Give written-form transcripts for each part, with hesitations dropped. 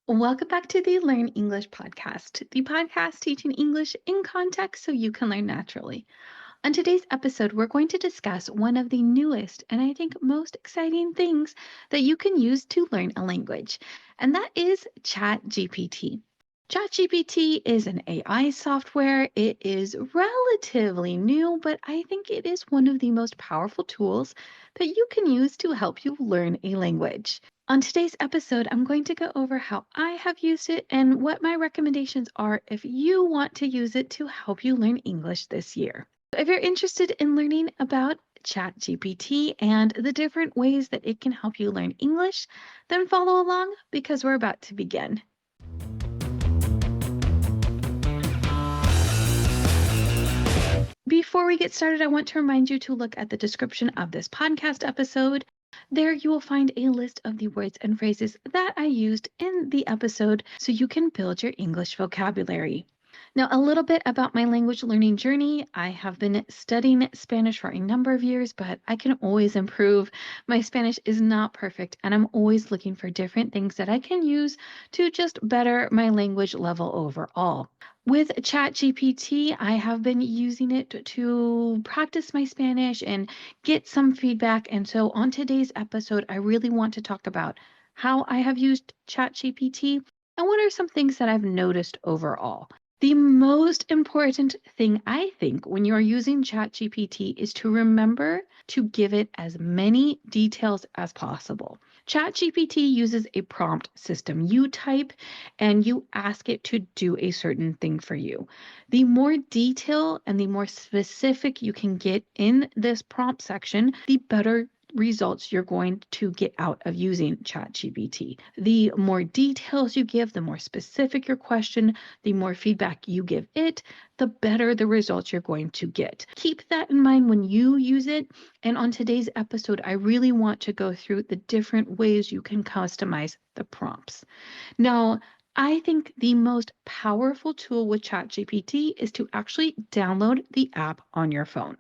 Welcome back to the Learn English podcast, the podcast teaching English in context so you can learn naturally. On today's episode, we're going to discuss one of the newest and I think most exciting things that you can use to learn a language, and that is ChatGPT. ChatGPT is an AI software. It is relatively new, but I think it is one of the most powerful tools that you can use to help you learn a language. On today's episode, I'm going to go over how I have used it and what my recommendations are if you want to use it to help you learn English this year. If you're interested in learning about ChatGPT and the different ways that it can help you learn English, then follow along because we're about to begin. Before we get started, I want to remind you to look at the description of this podcast episode. There you will find a list of the words and phrases that I used in the episode so you can build your English vocabulary. Now, a little bit about my language learning journey. I have been studying Spanish for a number of years, but I can always improve. My Spanish is not perfect, and I'm always looking for different things that I can use to just better my language level overall. With ChatGPT, I have been using it to practice my Spanish and get some feedback. And so on today's episode, I really want to talk about how I have used ChatGPT and what are some things that I've noticed overall. The most important thing I think when you're using ChatGPT is to remember to give it as many details as possible. ChatGPT uses a prompt system. You type and you ask it to do a certain thing for you. The more detail and the more specific you can get in this prompt section, the better results you're going to get out of using ChatGPT. The more details you give, the more specific your question, the more feedback you give it, the better the results you're going to get. Keep that in mind when you use it. And on today's episode, I really want to go through the different ways you can customize the prompts. Now, I think the most powerful tool with ChatGPT is to actually download the app on your phone.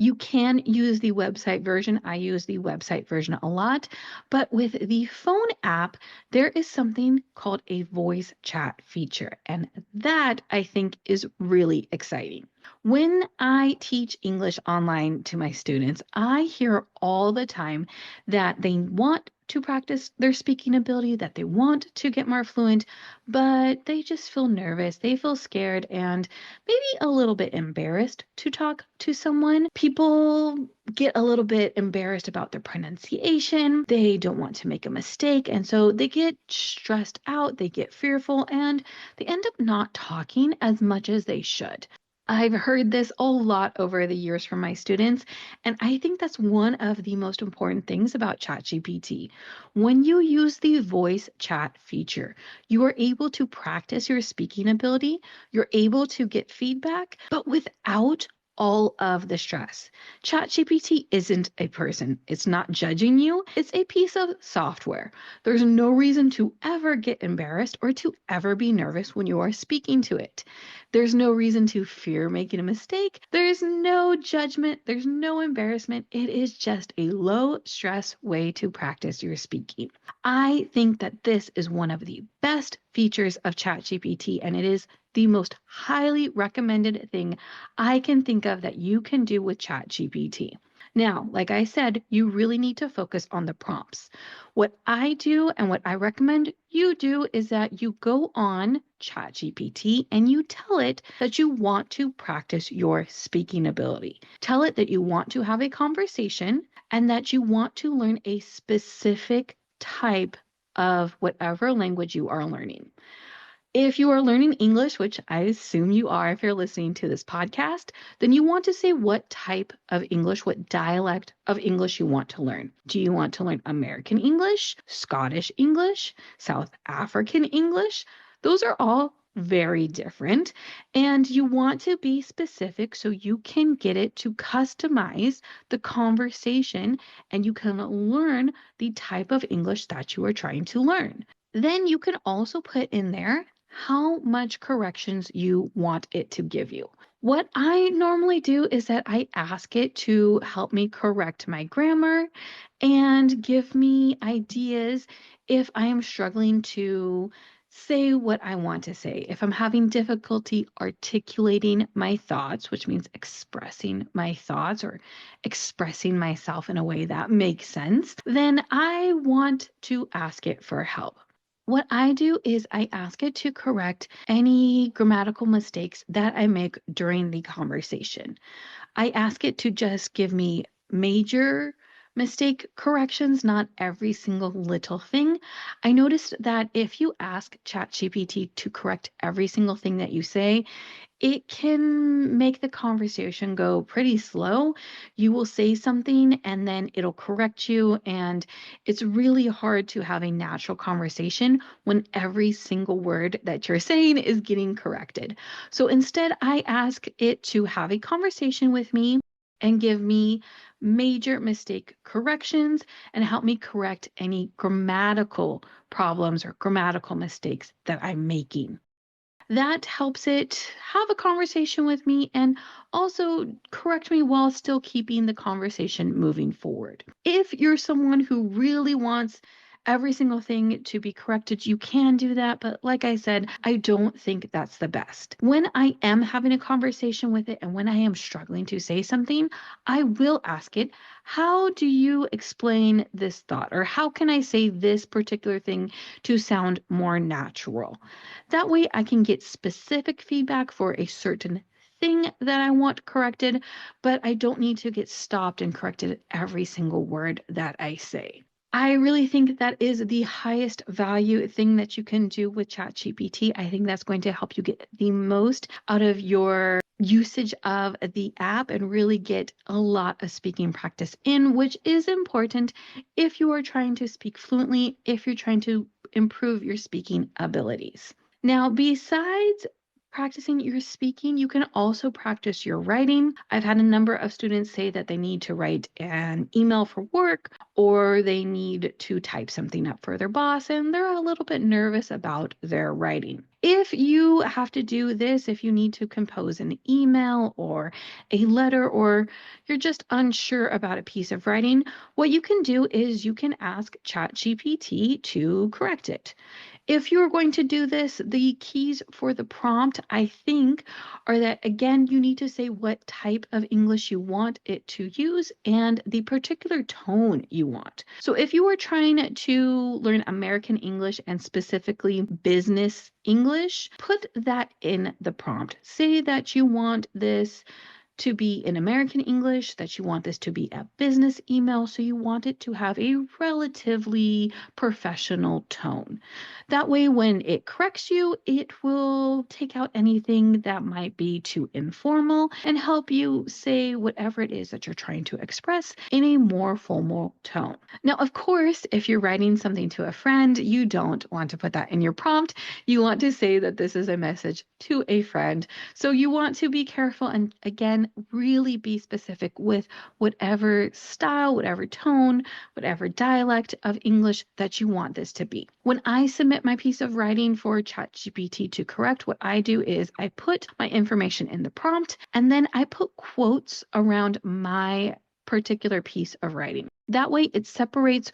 You can use the website version. I use the website version a lot, but with the phone app, there is something called a voice chat feature, and that I think is really exciting. When I teach English online to my students, I hear all the time that they want to practice their speaking ability, that they want to get more fluent, but they just feel nervous. They feel scared and maybe a little bit embarrassed to talk to someone. People get a little bit embarrassed about their pronunciation. They don't want to make a mistake. And so they get stressed out, they get fearful, and they end up not talking as much as they should. I've heard this a lot over the years from my students, and I think that's one of the most important things about ChatGPT. When you use the voice chat feature, you are able to practice your speaking ability, you're able to get feedback, but without all of the stress. ChatGPT isn't a person. It's not judging you. It's a piece of software. There's no reason to ever get embarrassed or to ever be nervous when you are speaking to it. There's no reason to fear making a mistake. There's no judgment. There's no embarrassment. It is just a low stress way to practice your speaking. I think that this is one of the best features of ChatGPT, and it is the most highly recommended thing I can think of that you can do with ChatGPT. Now, like I said, you really need to focus on the prompts. What I do and what I recommend you do is that you go on ChatGPT and you tell it that you want to practice your speaking ability. Tell it that you want to have a conversation and that you want to learn a specific type of whatever language you are learning. If you are learning English, which I assume you are if you're listening to this podcast, then you want to say what type of English, what dialect of English you want to learn. Do you want to learn American English, Scottish English, South African English? Those are all very different, and you want to be specific so you can get it to customize the conversation and you can learn the type of English that you are trying to learn. Then you can also put in there how much corrections you want it to give you. What I normally do is that I ask it to help me correct my grammar and give me ideas if I am struggling to say what I want to say. If I'm having difficulty articulating my thoughts, which means expressing my thoughts or expressing myself in a way that makes sense, then I want to ask it for help. What I do is I ask it to correct any grammatical mistakes that I make during the conversation. I ask it to just give me major mistake corrections, not every single little thing. I noticed that if you ask ChatGPT to correct every single thing that you say, it can make the conversation go pretty slow. You will say something and then it'll correct you. And it's really hard to have a natural conversation when every single word that you're saying is getting corrected. So instead, I ask it to have a conversation with me and give me major mistake corrections and help me correct any grammatical problems or grammatical mistakes that I'm making. That helps it have a conversation with me and also correct me while still keeping the conversation moving forward. If you're someone who really wants every single thing to be corrected, you can do that. But like I said, I don't think that's the best. When I am having a conversation with it and when I am struggling to say something, I will ask it, how do you explain this thought? Or how can I say this particular thing to sound more natural? That way I can get specific feedback for a certain thing that I want corrected, but I don't need to get stopped and corrected at every single word that I say. I really think that is the highest value thing that you can do with ChatGPT. I think that's going to help you get the most out of your usage of the app and really get a lot of speaking practice in, which is important if you are trying to speak fluently, if you're trying to improve your speaking abilities. Now, besides practicing your speaking, you can also practice your writing. I've had a number of students say that they need to write an email for work or they need to type something up for their boss and they're a little bit nervous about their writing. If you have to do this, if you need to compose an email or a letter or you're just unsure about a piece of writing, what you can do is you can ask ChatGPT to correct it. If you're going to do this, the keys for the prompt, I think, are that again, you need to say what type of English you want it to use and the particular tone you want. So if you are trying to learn American English and specifically business English, put that in the prompt. Say that you want this to be in American English, that you want this to be a business email, so you want it to have a relatively professional tone. That way, when it corrects you, it will take out anything that might be too informal and help you say whatever it is that you're trying to express in a more formal tone. Now, of course, if you're writing something to a friend, you don't want to put that in your prompt. You want to say that this is a message to a friend. So you want to be careful and again, really be specific with whatever style, whatever tone, whatever dialect of English that you want this to be. When I submit my piece of writing for ChatGPT to correct, what I do is I put my information in the prompt and then I put quotes around my particular piece of writing. That way it separates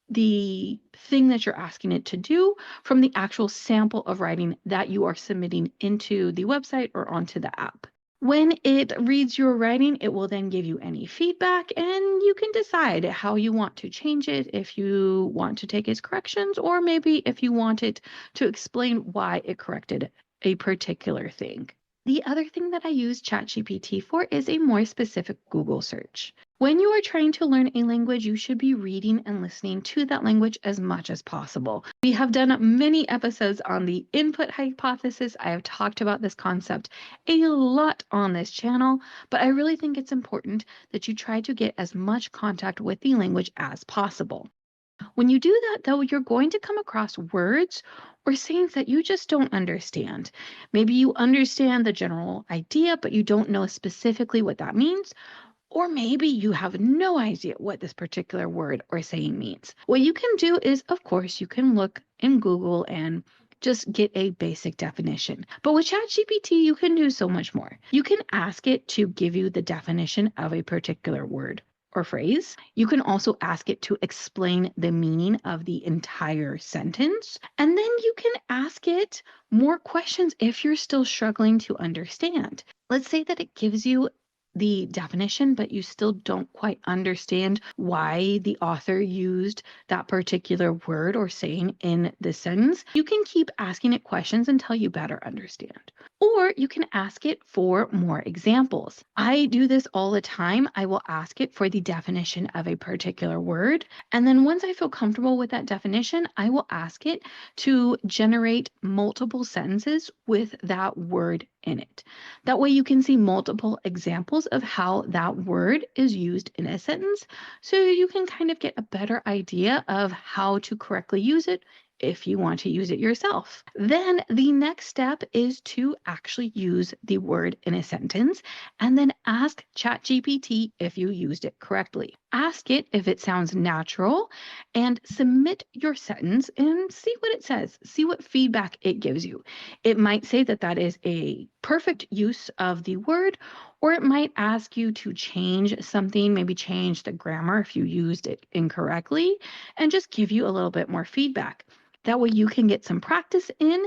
the thing that you're asking it to do from the actual sample of writing that you are submitting into the website or onto the app. When it reads your writing, it will then give you any feedback and you can decide how you want to change it, if you want to take its corrections, or maybe if you want it to explain why it corrected a particular thing. The other thing that I use ChatGPT for is a more specific Google search. When you are trying to learn a language, you should be reading and listening to that language as much as possible. We have done many episodes on the input hypothesis. I have talked about this concept a lot on this channel, but I really think it's important that you try to get as much contact with the language as possible. When you do that, though, you're going to come across words or sayings that you just don't understand. Maybe you understand the general idea, but you don't know specifically what that means. Or maybe you have no idea what this particular word or saying means. What you can do is, of course, you can look in Google and just get a basic definition. But with ChatGPT, you can do so much more. You can ask it to give you the definition of a particular word. or phrase. You can also ask it to explain the meaning of the entire sentence. And then you can ask it more questions if you're still struggling to understand. Let's say that it gives you the definition, but you still don't quite understand why the author used that particular word or saying in the sentence. You can keep asking it questions until you better understand. Or you can ask it for more examples. I do this all the time. I will ask it for the definition of a particular word. And then once I feel comfortable with that definition, I will ask it to generate multiple sentences with that word in it. That way you can see multiple examples of how that word is used in a sentence, so you can kind of get a better idea of how to correctly use it if you want to use it yourself. Then the next step is to actually use the word in a sentence and then ask ChatGPT if you used it correctly. Ask it if it sounds natural and submit your sentence and see what it says. See what feedback it gives you. It might say that that is a perfect use of the word, or it might ask you to change something, maybe change the grammar if you used it incorrectly, and just give you a little bit more feedback. That way you can get some practice in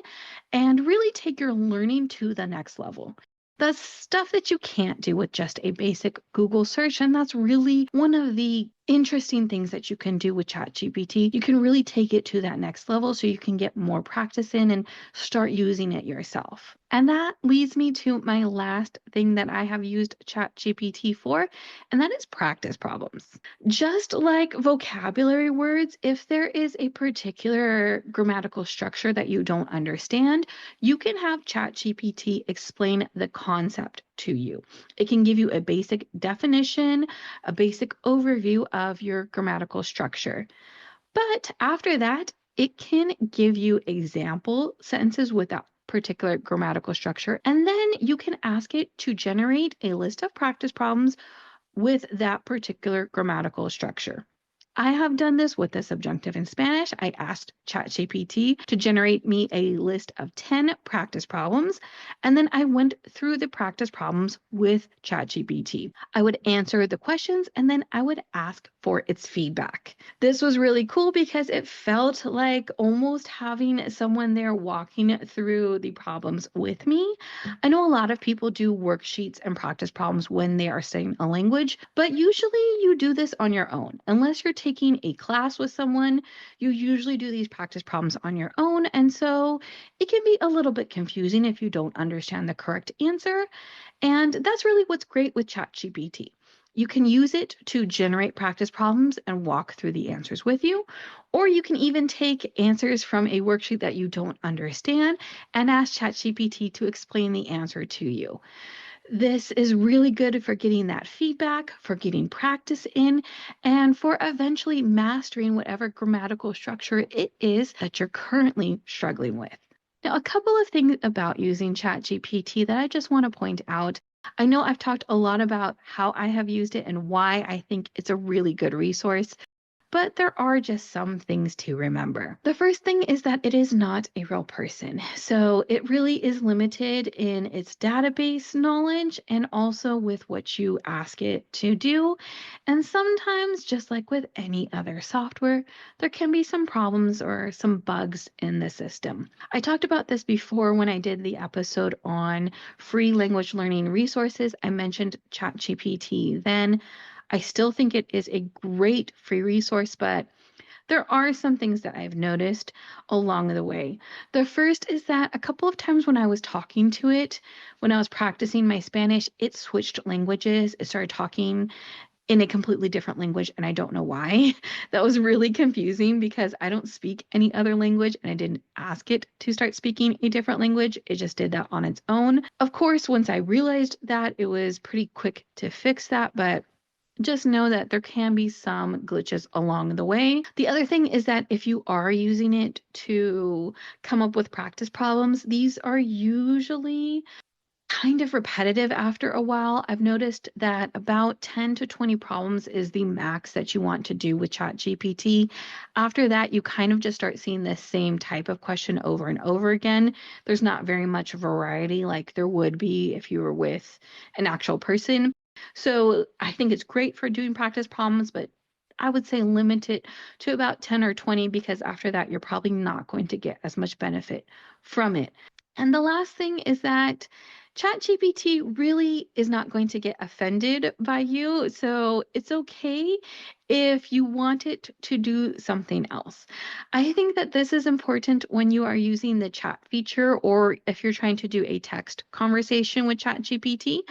and really take your learning to the next level. That's stuff that you can't do with just a basic Google search. And that's really one of the interesting things that you can do with ChatGPT. You can really take it to that next level so you can get more practice in and start using it yourself. And that leads me to my last thing that I have used ChatGPT for, and that is practice problems. Just like vocabulary words, if there is a particular grammatical structure that you don't understand, you can have ChatGPT explain the concept to you. It can give you a basic definition, a basic overview of your grammatical structure. But after that, it can give you example sentences with that particular grammatical structure. And then you can ask it to generate a list of practice problems with that particular grammatical structure. I have done this with the subjunctive in Spanish. I asked ChatGPT to generate me a list of 10 practice problems, and then I went through the practice problems with ChatGPT. I would answer the questions, and then I would ask for its feedback. This was really cool because it felt like almost having someone there walking through the problems with me. I know a lot of people do worksheets and practice problems when they are studying a language, but usually you do this on your own. Unless you're taking a class with someone, you usually do these practice problems on your own. And so it can be a little bit confusing if you don't understand the correct answer. And that's really what's great with ChatGPT. You can use it to generate practice problems and walk through the answers with you, or you can even take answers from a worksheet that you don't understand and ask ChatGPT to explain the answer to you. This is really good for getting that feedback, for getting practice in, and for eventually mastering whatever grammatical structure it is that you're currently struggling with. Now, a couple of things about using ChatGPT that I just want to point out. I know I've talked a lot about how I have used it and why I think it's a really good resource, but there are just some things to remember. The first thing is that it is not a real person. So it really is limited in its database knowledge and also with what you ask it to do. And sometimes, just like with any other software, there can be some problems or some bugs in the system. I talked about this before when I did the episode on free language learning resources. I mentioned ChatGPT then. I still think it is a great free resource, but there are some things that I've noticed along the way. The first is that a couple of times when I was talking to it, when I was practicing my Spanish, it switched languages. It started talking in a completely different language, and I don't know why. That was really confusing because I don't speak any other language, and I didn't ask it to start speaking a different language. It just did that on its own. Of course, once I realized that, it was pretty quick to fix that, but just know that there can be some glitches along the way. The other thing is that if you are using it to come up with practice problems, these are usually kind of repetitive after a while. I've noticed that about 10 to 20 problems is the max that you want to do with ChatGPT. After that, you kind of just start seeing the same type of question over and over again. There's not very much variety like there would be if you were with an actual person. So I think it's great for doing practice problems, but I would say limit it to about 10 or 20 because after that, you're probably not going to get as much benefit from it. And the last thing is that ChatGPT really is not going to get offended by you. So it's okay if you want it to do something else. I think that this is important when you are using the chat feature or if you're trying to do a text conversation with ChatGPT.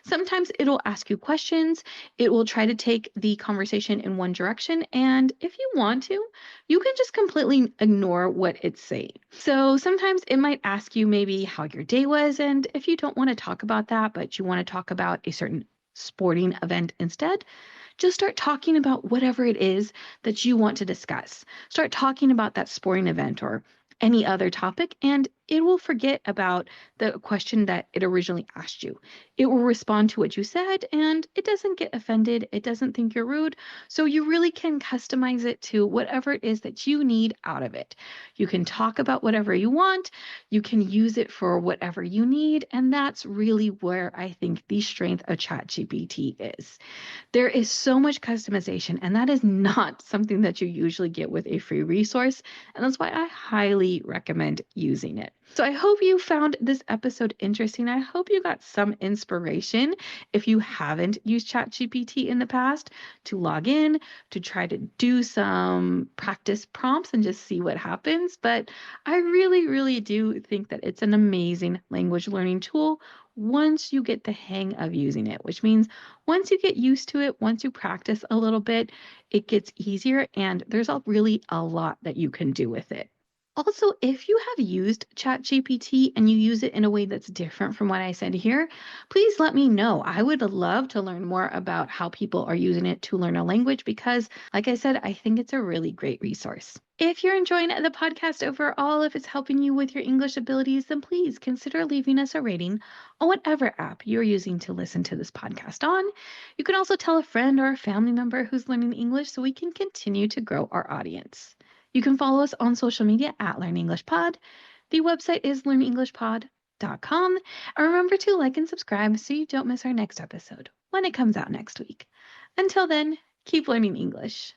Sometimes it'll ask you questions, it will try to take the conversation in one direction, and if you want to, you can just completely ignore what it's saying. So sometimes it might ask you maybe how your day was, and if you don't want to talk about that, but you want to talk about a certain sporting event instead, just start talking about whatever it is that you want to discuss. Start talking about that sporting event or any other topic, and it will forget about the question that it originally asked you. It will respond to what you said, and it doesn't get offended. It doesn't think you're rude. So you really can customize it to whatever it is that you need out of it. You can talk about whatever you want. You can use it for whatever you need. And that's really where I think the strength of ChatGPT is. There is so much customization, and that is not something that you usually get with a free resource. And that's why I highly recommend using it. So I hope you found this episode interesting. I hope you got some inspiration if you haven't used ChatGPT in the past to log in, to try to do some practice prompts and just see what happens. But I really, really do think that it's an amazing language learning tool once you get the hang of using it, which means once you get used to it, once you practice a little bit, it gets easier and there's really a lot that you can do with it. Also, if you have used ChatGPT and you use it in a way that's different from what I said here, please let me know. I would love to learn more about how people are using it to learn a language because, like I said, I think it's a really great resource. If you're enjoying the podcast overall, if it's helping you with your English abilities, then please consider leaving us a rating on whatever app you're using to listen to this podcast on. You can also tell a friend or a family member who's learning English so we can continue to grow our audience. You can follow us on social media at Learn English Pod. The website is learnenglishpod.com. And remember to like and subscribe so you don't miss our next episode when it comes out next week. Until then, keep learning English.